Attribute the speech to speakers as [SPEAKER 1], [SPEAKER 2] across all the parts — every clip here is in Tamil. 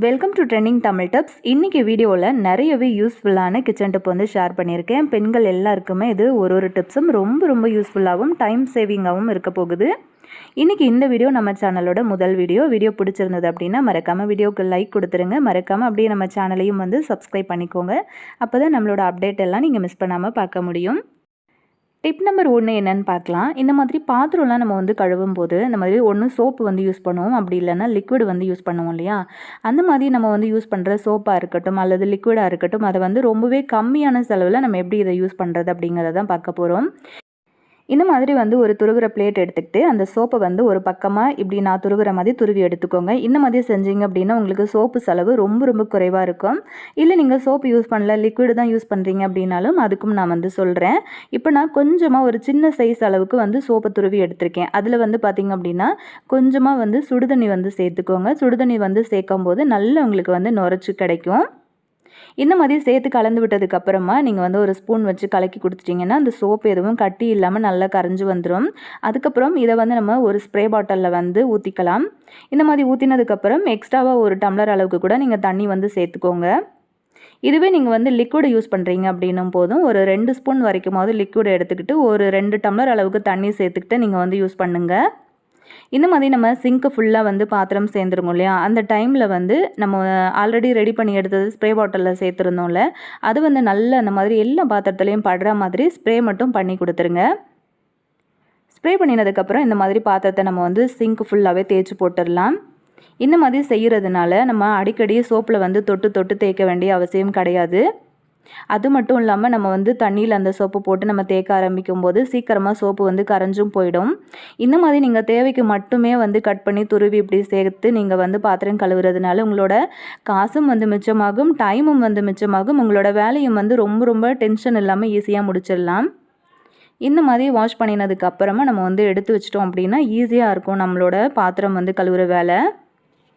[SPEAKER 1] Welcome to trending Tamil tips. இன்றைக்கி வீடியோவில் நிறையவே யூஸ்ஃபுல்லான கிச்சன் டிப் வந்து ஷேர் பண்ணியிருக்கேன். பெண்கள் எல்லாருக்குமே இது ஒரு டிப்ஸும் ரொம்ப யூஸ்ஃபுல்லாகவும் டைம் சேவிங்காகவும் இருக்க போகுது. இன்றைக்கி இந்த வீடியோ நம்ம சேனலோட முதல் வீடியோ பிடிச்சிருந்தது அப்படின்னா மறக்காமல் வீடியோக்கு லைக் கொடுத்துருங்க. மறக்காமல் அப்படியே நம்ம சேனலையும் வந்து சப்ஸ்கிரைப் பண்ணிக்கோங்க. அப்போ தான் நம்மளோட அப்டேட் எல்லாம் நீங்கள் மிஸ் பண்ணாமல் பார்க்க முடியும். டிப் நம்பர் 1 என்னென்னு பார்க்கலாம். இந்த மாதிரி பாத்திரம்லாம் நம்ம வந்து கழுவும் போது இந்த மாதிரி ஒன்று சோப்பு வந்து யூஸ் பண்ணுவோம், அப்படி இல்லைன்னா லிக்விட் வந்து யூஸ் பண்ணுவோம் இல்லையா? அந்த மாதிரி நம்ம வந்து யூஸ் பண்ணுற சோப்பாக இருக்கட்டும் அல்லது லிக்விடாக இருக்கட்டும், அதை வந்து ரொம்பவே கம்மியான செலவில் நம்ம எப்படி இதை யூஸ் பண்ணுறது அப்படிங்கிறத பார்க்க போகிறோம். இந்த மாதிரி வந்து ஒரு துருவுற பிளேட் எடுத்துக்கிட்டு அந்த சோப்பை வந்து ஒரு பக்கமாக இப்படி நான் துருவுற மாதிரி துருவி எடுத்துக்கோங்க. இந்த மாதிரி செஞ்சீங்க அப்படின்னா உங்களுக்கு சோப்பு செலவு ரொம்ப குறைவாக இருக்கும். இல்லை நீங்கள் சோப்பு யூஸ் பண்ணல, லிக்விடு தான் யூஸ் பண்ணுறீங்க அப்படின்னாலும் அதுக்கும் நான் வந்து சொல்கிறேன். இப்போ நான் கொஞ்சமாக ஒரு சின்ன சைஸ் அளவுக்கு வந்து சோப்பை துருவி எடுத்திருக்கேன். அதில் வந்து பார்த்திங்க அப்படின்னா கொஞ்சமாக வந்து சுடுதண்ணி வந்து சேர்த்துக்கோங்க. சுடுதண்ணி வந்து சேர்க்கும் போது நல்லா உங்களுக்கு வந்து நுரைச்சி கிடைக்கும். இந்த மாதிரி சேர்த்து கலந்து விட்டதுக்கப்புறமா நீங்கள் வந்து ஒரு ஸ்பூன் வச்சு கலக்கி கொடுத்துட்டிங்கன்னா அந்த சோப்பு எதுவும் கட்டி இல்லாமல் நல்லா கரைஞ்சி வந்துடும். அதுக்கப்புறம் இதை வந்து நம்ம ஒரு ஸ்ப்ரே பாட்டிலில் வந்து ஊற்றிக்கலாம். இந்த மாதிரி ஊற்றினதுக்கப்புறம் எக்ஸ்ட்ராவாக ஒரு டம்ளர் அளவுக்கு கூட நீங்கள் தண்ணி வந்து சேர்த்துக்கோங்க. இதுவே நீங்கள் வந்து லிக்விட் யூஸ் பண்ணுறீங்க அப்படின்னும் போதும் ஒரு 2 ஸ்பூன் வரைக்குமாவது லிக்விட் எடுத்துக்கிட்டு ஒரு 2 டம்ளர் அளவுக்கு தண்ணி சேர்த்துக்கிட்டு நீங்கள் வந்து யூஸ் பண்ணுங்கள். இந்த மாதிரி நம்ம சிங்க்கு ஃபுல்லாக வந்து பாத்திரம் சேர்ந்துருங்க இல்லையா? அந்த டைமில் வந்து நம்ம ஆல்ரெடி ரெடி பண்ணி எடுத்தது ஸ்ப்ரே பாட்டிலில் சேர்த்துருந்தோம்ல, அது வந்து நல்லா அந்த மாதிரி எல்லா பாத்திரத்துலேயும் படுற மாதிரி ஸ்ப்ரே மட்டும் பண்ணி கொடுத்துருங்க. ஸ்ப்ரே பண்ணினதுக்கப்புறம் இந்த மாதிரி பாத்திரத்தை நம்ம வந்து சிங்க் ஃபுல்லாகவே தேய்ச்சி போட்டுடலாம். இந்த மாதிரி செய்கிறதுனால நம்ம அடிக்கடி சோப்பில் வந்து தொட்டு தேய்க்க வேண்டிய அவசியம் கிடையாது. அது மட்டும் இல்லாமல் நம்ம வந்து தண்ணியில் அந்த சோப்பு போட்டு நம்ம தேய்க்க ஆரம்பிக்கும் போது சீக்கிரமாக சோப்பு வந்து கரைஞ்சும் போயிடும். இந்த மாதிரி நீங்கள் தேவைக்கு மட்டுமே வந்து கட் பண்ணி துருவி இப்படி சேர்த்து நீங்கள் வந்து பாத்திரம் கழுவுறதுனால உங்களோட காசும் வந்து மிச்சமாகும், டைமும் வந்து மிச்சமாகும். உங்களோட வேலையும் வந்து ரொம்ப டென்ஷன் இல்லாமல் ஈஸியாக முடிச்சிடலாம். இந்த மாதிரி வாஷ் பண்ணினதுக்கு அப்புறமா நம்ம வந்து எடுத்து வச்சிட்டோம் அப்படின்னா ஈஸியாக இருக்கும் நம்மளோட பாத்திரம் வந்து கழுவுற வேலை.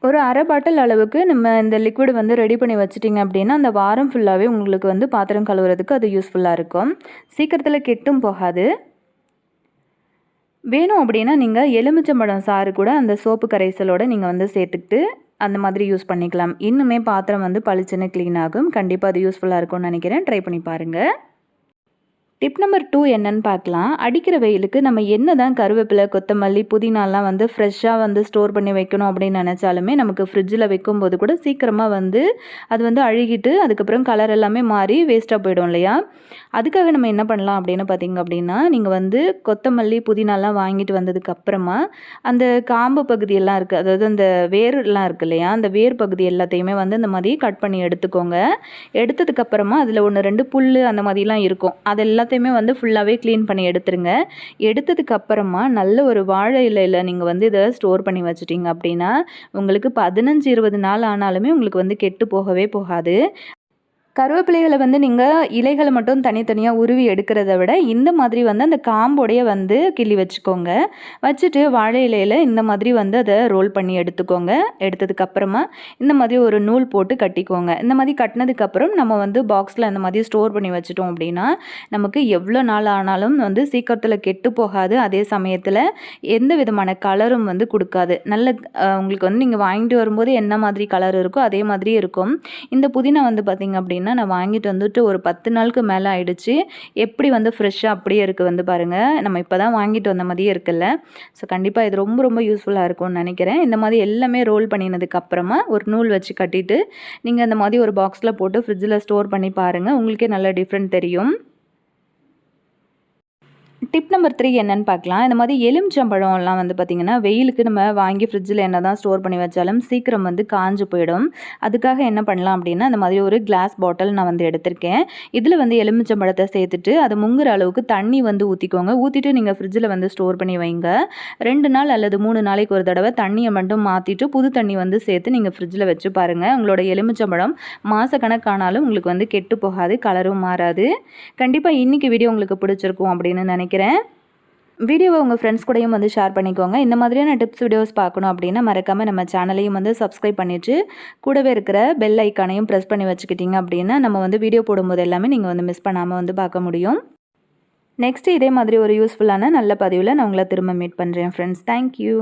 [SPEAKER 1] ஒரு அரை பாட்டில் அளவுக்கு நம்ம இந்த லிக்விட் வந்து ரெடி பண்ணி வச்சிட்டிங்க அப்படின்னா அந்த வாரம் ஃபுல்லாகவே உங்களுக்கு வந்து பாத்திரம் கழுவுறதுக்கு அது யூஸ்ஃபுல்லாக இருக்கும். சீக்கிரத்தில் கெட்டும் போகாது. வேணும் அப்படின்னா நீங்கள் எலுமிச்சம்பழம் சாறு கூட அந்த சோப்பு கரைசலோடு நீங்கள் வந்து சேர்த்துக்கிட்டு அந்த மாதிரி யூஸ் பண்ணிக்கலாம். இன்னுமே பாத்திரம் வந்து பளிச்சுன்னு க்ளீன் ஆகும். கண்டிப்பாக அது யூஸ்ஃபுல்லாக இருக்கும்னு நினைக்கிறேன். ட்ரை பண்ணி பாருங்கள். டிப் நம்பர் 2 என்னன்னு பார்க்கலாம். அடிக்கிற வெயிலுக்கு நம்ம என்ன தான் கருவேப்பிலை, கொத்தமல்லி, புதினாலாம் வந்து ஃப்ரெஷ்ஷாக வந்து ஸ்டோர் பண்ணி வைக்கணும் அப்படின்னு நினச்சாலுமே நமக்கு ஃப்ரிட்ஜில் வைக்கும்போது கூட சீக்கிரமாக வந்து அது வந்து அழுகிட்டு அதுக்கப்புறம் கலர் எல்லாமே மாறி வேஸ்ட்டாக போயிடும் இல்லையா? அதுக்காக நம்ம என்ன பண்ணலாம் அப்படின்னு பார்த்திங்க அப்படின்னா, நீங்கள் வந்து கொத்தமல்லி, புதினாலாம் வாங்கிட்டு வந்ததுக்கப்புறமா அந்த காம்பு பகுதியெல்லாம் இருக்குது, அதாவது அந்த வேர்லாம் இருக்குது இல்லையா? அந்த வேர் பகுதி எல்லாத்தையுமே வந்து இந்த மாதிரி கட் பண்ணி எடுத்துக்கோங்க. எடுத்ததுக்கப்புறமா அதில் 1, 2 புல் அந்த மாதிரிலாம் இருக்கும். அதெல்லாம் எல்லாத்தையுமே வந்து ஃபுல்லாகவே க்ளீன் பண்ணி எடுத்துருங்க. எடுத்ததுக்கப்புறமா நல்ல ஒரு வாழை இலையில் நீங்கள் வந்து இதை ஸ்டோர் பண்ணி வச்சிட்டிங்க அப்படின்னா உங்களுக்கு 15, 20 நாள் ஆனாலுமே உங்களுக்கு வந்து கெட்டு போகவே போகாது. கருவேப்பிலைகளை வந்து நீங்கள் இலைகளை மட்டும் தனித்தனியாக உருவி எடுக்கிறத விட இந்த மாதிரி வந்து அந்த காம்போடைய வந்து கிள்ளி வச்சுக்கோங்க. வச்சுட்டு வாழை இலையில் இந்த மாதிரி வந்து அதை ரோல் பண்ணி எடுத்துக்கோங்க. எடுத்ததுக்கப்புறமா இந்த மாதிரி ஒரு நூல் போட்டு கட்டிக்கோங்க. இந்த மாதிரி கட்டினதுக்கப்புறம் நம்ம வந்து பாக்ஸில் இந்த மாதிரி ஸ்டோர் பண்ணி வச்சிட்டோம் அப்படின்னா நமக்கு எவ்வளோ நாள் ஆனாலும் வந்து சீக்கிரத்தில் கெட்டு போகாது. அதே சமயத்தில் எந்த விதமான கலரும் வந்து கொடுக்காது. நல்ல உங்களுக்கு வந்து நீங்கள் வாங்கிட்டு வரும்போது என்ன மாதிரி கலர் இருக்கோ அதே மாதிரி இருக்கும். இந்த புதினா வந்து பார்த்திங்க அப்படின்னா நான் வாங்கிட்டு வந்துட்டு ஒரு 10 நாளுக்கு மேலே ஆயிடுச்சு. எப்படி வந்து ஃப்ரெஷ்ஷாக அப்படியே இருக்குது வந்து பாருங்கள். நம்ம இப்போ தான் வாங்கிட்டு வந்த மாதிரியே இருக்குல்ல. ஸோ கண்டிப்பாக இது ரொம்ப யூஸ்ஃபுல்லாக இருக்கும்னு நினைக்கிறேன். இந்த மாதிரி எல்லாமே ரோல் பண்ணினதுக்கப்புறமா ஒரு நூல் வச்சு கட்டிட்டு நீங்கள் அந்த மாதிரி ஒரு பாக்ஸில் போட்டு ஃப்ரிட்ஜில் ஸ்டோர் பண்ணி பாருங்கள். உங்களுக்கே நல்ல டிஃப்ரெண்ட் தெரியும். டிப் நம்பர் 3 என்னன்னு பார்க்கலாம். இந்த மாதிரி எலுமிச்சம்பழம்லாம் வந்து பார்த்திங்கன்னா வெயிலுக்கு நம்ம வாங்கி ஃப்ரிட்ஜில் என்ன தான் ஸ்டோர் பண்ணி வச்சாலும் சீக்கிரம் வந்து காஞ்சு போயிடும். அதுக்காக என்ன பண்ணலாம் அப்படின்னா இந்த மாதிரி ஒரு கிளாஸ் பாட்டில் நான் வந்து எடுத்திருக்கேன். இதில் வந்து எலுமிச்சம்பழத்தை சேர்த்துட்டு அது முங்குற அளவுக்கு தண்ணி வந்து ஊற்றிக்கோங்க. ஊற்றிட்டு நீங்கள் ஃப்ரிட்ஜில் வந்து ஸ்டோர் பண்ணி வைங்க. 2 நாள் அல்லது 3 நாளைக்கு ஒரு தடவை தண்ணியை மட்டும் மாற்றிட்டு புது தண்ணி வந்து சேர்த்து நீங்கள் ஃப்ரிட்ஜில் வச்சு பாருங்கள். உங்களோட எலுமிச்சம்பழம் மாதக்கணக்கானாலும் உங்களுக்கு வந்து கெட்டு போகாது, கலரும் மாறாது. கண்டிப்பாக இன்றைக்கி வீடியோ உங்களுக்கு பிடிச்சிருக்கும் அப்படின்னு நினைக்கிறேன். வீடியோவை உங்கள் ஃப்ரெண்ட்ஸ் கூடயும் வந்து ஷேர் பண்ணிக்கோங்க. இந்த மாதிரியான டிப்ஸ் வீடியோஸ் பார்க்கணும் அப்படின்னா மறக்காமல் நம்ம சேனலையும் வந்து சப்ஸ்கிரைப் பண்ணிவிட்டு கூடவே இருக்கிற பெல் ஐக்கானையும் ப்ரெஸ் பண்ணி வச்சுக்கிட்டிங்க அப்படின்னா நம்ம வந்து வீடியோ போடும்போது எல்லாமே நீங்கள் வந்து மிஸ் பண்ணாமல் வந்து பார்க்க முடியும். நெக்ஸ்ட்டு இதே மாதிரி ஒரு யூஸ்ஃபுல்லான நல்ல பதிவில் நான் உங்களை திரும்ப மீட் பண்ணுறேன் ஃப்ரெண்ட்ஸ். தேங்க்யூ.